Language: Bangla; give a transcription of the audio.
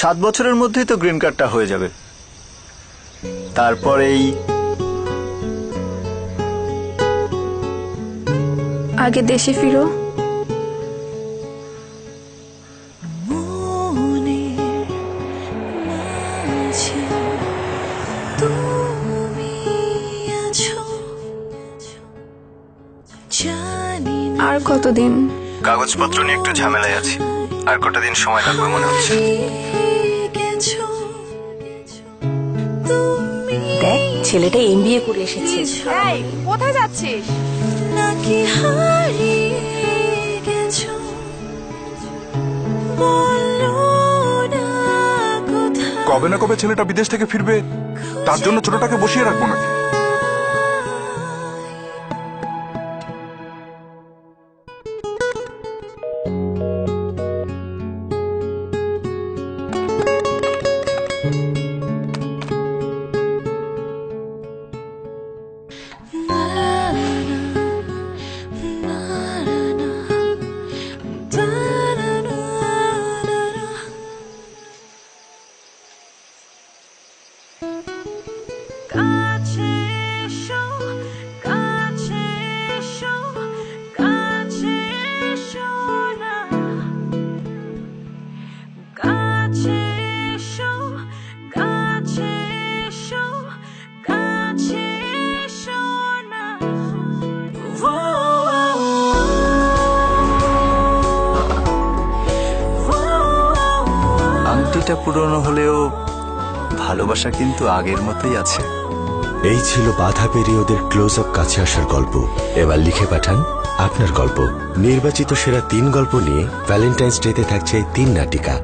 7 বছরের মধ্যেই তো গ্রিন কার্ডটা হয়ে যাবে। তারপরেই আগে দেশে ফিরো। আর কতদিন? কাগজপত্র নিয়ে একটু ঝামেলায় আছি, আর কটা দিন সময় লাগবে মনে হচ্ছে। দেখ ছেলেটা MBA করে এসেছে। এই কোথায় যাচ্ছিস? কবে না কবে ছেলেটা বিদেশ থেকে ফিরবে, তার জন্য ছোটটাকে বসিয়ে রাখবো নাকি? আংটিটা পুরনো হলেও ভালোবাসা কিন্তু আগের মতোই আছে। এই ছিল বাধা পেরিয়ে ওদের ক্লোজ আপ কাছে আসার গল্প। এবার লিখে পাঠান আপনার গল্প। নির্বাচিত সেরা 3 গল্প নিয়ে ভ্যালেন্টাইন্স ডেতে থাকছে 3 নাটিকা।